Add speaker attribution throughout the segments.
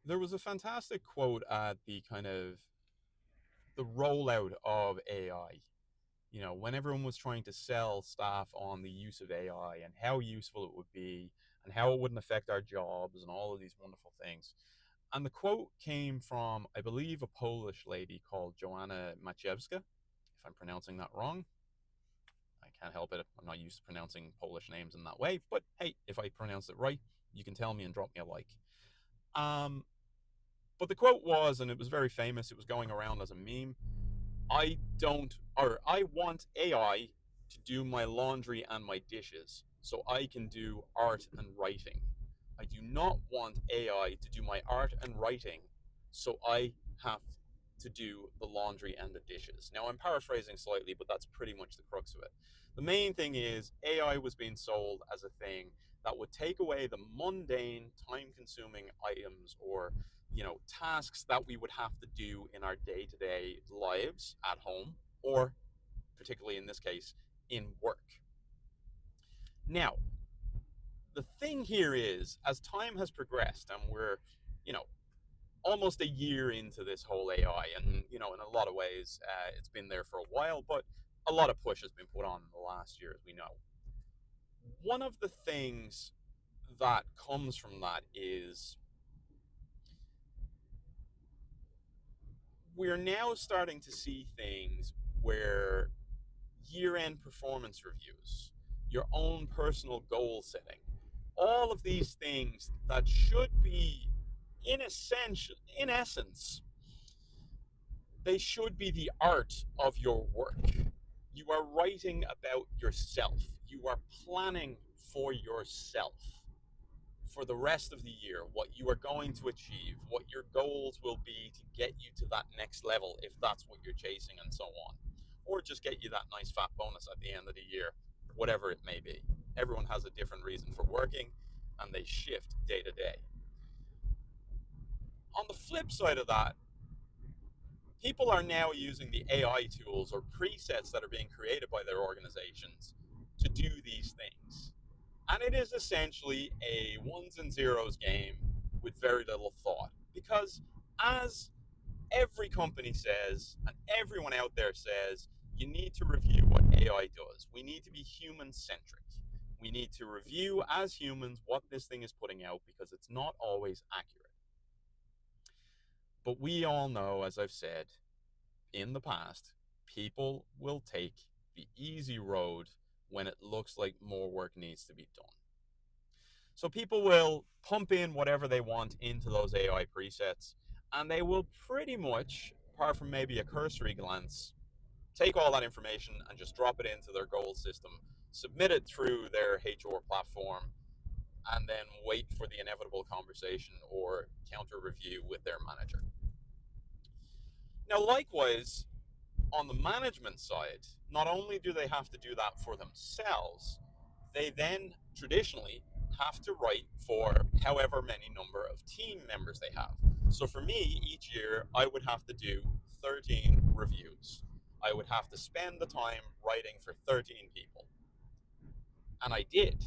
Speaker 1: There was a fantastic quote at the kind of the rollout of AI. You know, when everyone was trying to sell staff on the use of AI and how useful it would be and how it wouldn't affect our jobs and all of these wonderful things. And the quote came from, I believe, a Polish lady called Joanna Maciejewska. If I'm pronouncing that wrong, I can't help it. I'm not used to pronouncing Polish names in that way. But hey, if I pronounce it right, you can tell me and drop me a like. Um, but the quote was, and it was very famous, it was going around as a meme. I want AI to do my laundry and my dishes so I can do art and writing. I do not want AI to do my art and writing so I have to do the laundry and the dishes. Now, I'm paraphrasing slightly, but that's pretty much the crux of it. The main thing is AI was being sold as a thing that would take away the mundane, time consuming items or tasks that we would have to do in our day-to-day lives at home, or particularly in this case in work. Now, the thing here is, as time has progressed and we're you know almost a year into this whole AI, and in a lot of ways it's been there for a while, but a lot of push has been put on in the last year, as we know. One of the things that comes from that is we're now starting to see things where year-end performance reviews, your own personal goal setting, all of these things that should be in essence, they should be the art of your work. You are writing about yourself. You are planning for yourself for the rest of the year, what you are going to achieve, what your goals will be to get you to that next level, if that's what you're chasing, and so on. Or just get you that nice fat bonus at the end of the year, whatever it may be. Everyone has a different reason for working, and they shift day to day. On the flip side of that, people are now using the AI tools or presets that are being created by their organizations to do these things. And it is essentially a ones and zeros game with very little thought. Because, as every company says, and everyone out there says, you need to review what AI does. We need to be human centric. We need to review as humans what this thing is putting out because it's not always accurate. But we all know, as I've said in the past, people will take the easy road when it looks like more work needs to be done. So people will pump in whatever they want into those AI presets, and they will pretty much, apart from maybe a cursory glance, take all that information and just drop it into their goal system, submit it through their HR platform, and then wait for the inevitable conversation or counter review with their manager. Now, likewise, on the management side, not only do they have to do that for themselves, they then traditionally have to write for however many number of team members they have. So for me, each year, I would have to do 13 reviews. I would have to spend the time writing for 13 people. And I did.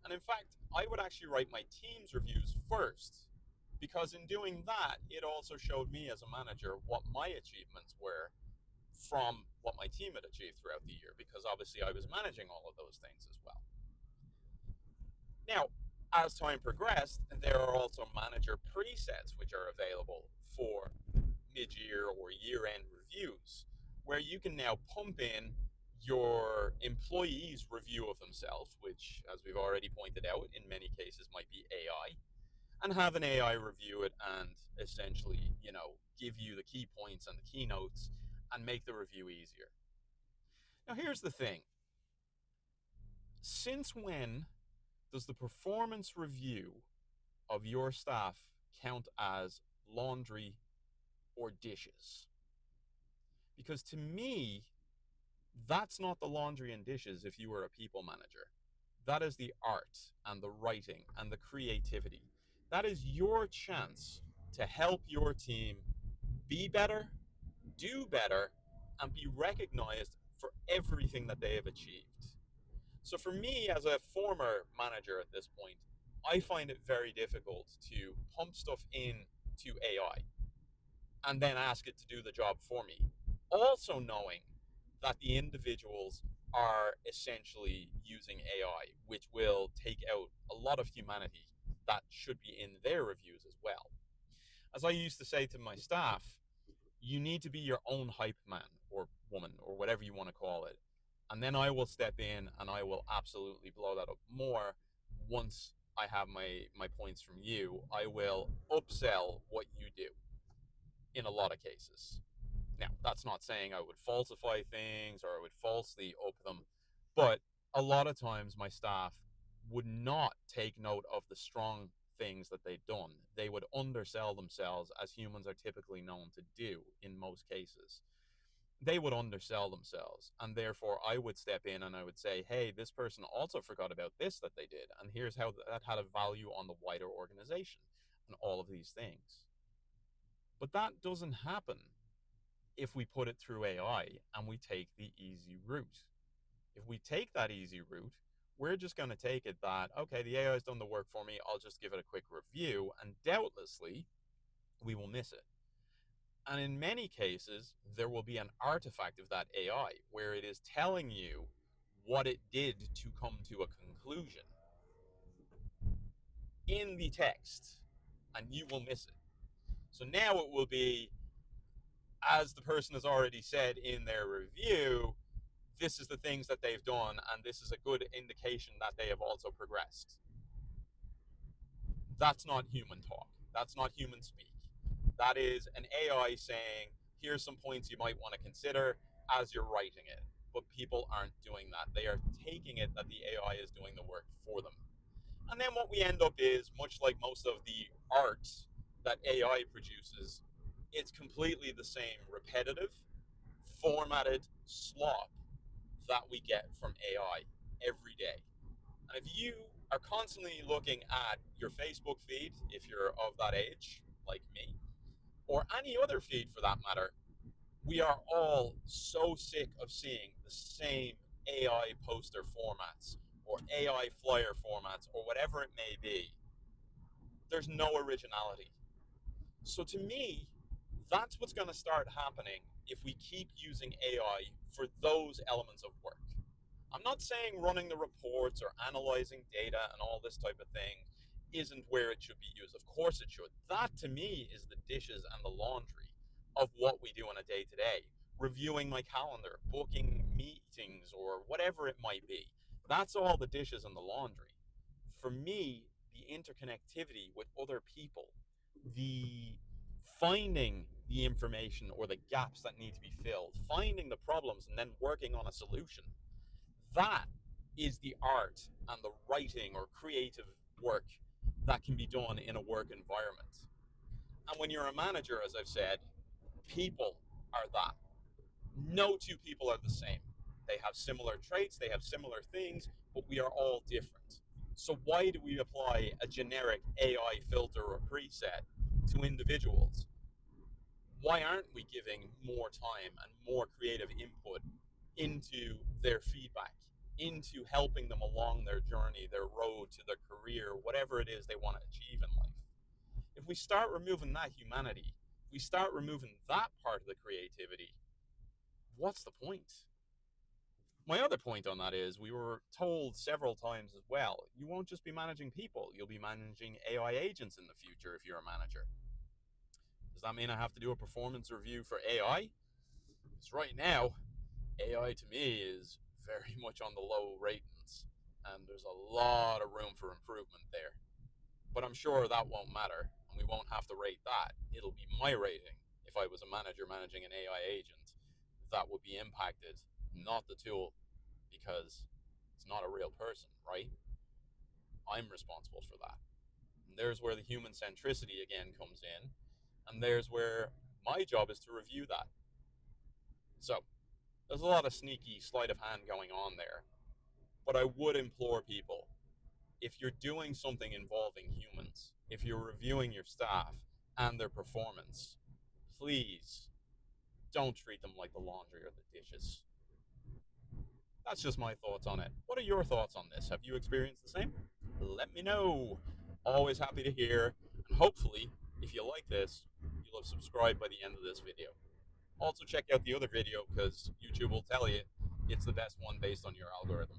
Speaker 1: And in fact, I would actually write my team's reviews first, because in doing that, it also showed me as a manager what my achievements were from what my team had achieved throughout the year, because obviously I was managing all of those things as well. Now, as time progressed, there are also manager presets which are available for mid-year or year-end reviews, where you can now pump in your employees' review of themselves, which, as we've already pointed out, in many cases might be AI, and have an AI review it and essentially, give you the key points and the keynotes and make the review easier. Now, here's the thing. Since when does the performance review of your staff count as laundry or dishes? Because to me, that's not the laundry and dishes if you were a people manager. That is the art and the writing and the creativity. That is your chance to help your team be better, do better, and be recognized for everything that they have achieved. So for me, as a former manager at this point, I find it very difficult to pump stuff into AI and then ask it to do the job for me. Also knowing that the individuals are essentially using AI, which will take out a lot of humanity that should be in their reviews as well. As I used to say to my staff, you need to be your own hype man or woman or whatever you want to call it. And then I will step in and I will absolutely blow that up more once I have my points from you. I will upsell what you do in a lot of cases. Now, that's not saying I would falsify things or I would falsely up them, but a lot of times my staff would not take note of the strong things that they've done. They would undersell themselves, as humans are typically known to do in most cases. They would undersell themselves, and therefore I would step in and I would say, hey, this person also forgot about this that they did, and here's how that had a value on the wider organization, and all of these things. But that doesn't happen if we put it through AI and we take the easy route. If we take that easy route, we're just going to take it that, okay, the AI has done the work for me, I'll just give it a quick review, and doubtlessly we will miss it. And in many cases, there will be an artifact of that AI where it is telling you what it did to come to a conclusion in the text, and you will miss it. So now it will be, as the person has already said in their review, this is the things that they've done, and this is a good indication that they have also progressed. That's not human talk. That's not human speak. That is an AI saying, here's some points you might want to consider as you're writing it. But people aren't doing that. They are taking it that the AI is doing the work for them. And then what we end up is, much like most of the art that AI produces, it's completely the same repetitive, formatted slop that we get from AI every day. And if you are constantly looking at your Facebook feed, if you're of that age, like me, or any other feed for that matter, we are all so sick of seeing the same AI poster formats or AI flyer formats or whatever it may be. There's no originality. So to me, that's what's going to start happening if we keep using AI for those elements of work. I'm not saying running the reports or analyzing data and all this type of thing isn't where it should be used. Of course it should. That to me is the dishes and the laundry of what we do on a day to day. Reviewing my calendar, booking meetings, or whatever it might be. That's all the dishes and the laundry. For me, the interconnectivity with other people, the finding the information or the gaps that need to be filled, finding the problems and then working on a solution, that is the art and the writing or creative work that can be done in a work environment. And when you're a manager, as I've said, people are that. No two people are the same. They have similar traits, they have similar things, but we are all different. So why do we apply a generic AI filter or preset to individuals? Why aren't we giving more time and more creative input into their feedback, into helping them along their journey, their road to their career, whatever it is they want to achieve in life? If we start removing that humanity, if we start removing that part of the creativity, what's the point? My other point on that is we were told several times as well, you won't just be managing people, you'll be managing AI agents in the future if you're a manager. Does that mean I have to do a performance review for AI? Because right now, AI to me is very much on the low ratings, and there's a lot of room for improvement there. But I'm sure that won't matter, and we won't have to rate that. It'll be my rating if I was a manager managing an AI agent that would be impacted, not the tool, because it's not a real person, right? I'm responsible for that. And there's where the human centricity again comes in, and there's where my job is to review that. So there's a lot of sneaky sleight of hand going on there. But I would implore people, if you're doing something involving humans, if you're reviewing your staff and their performance, please don't treat them like the laundry or the dishes. That's just my thoughts on it. What are your thoughts on this? Have you experienced the same? Let me know. Always happy to hear. And hopefully, if you like this, you'll have subscribed by the end of this video. Also, check out the other video because YouTube will tell you it's the best one based on your algorithm.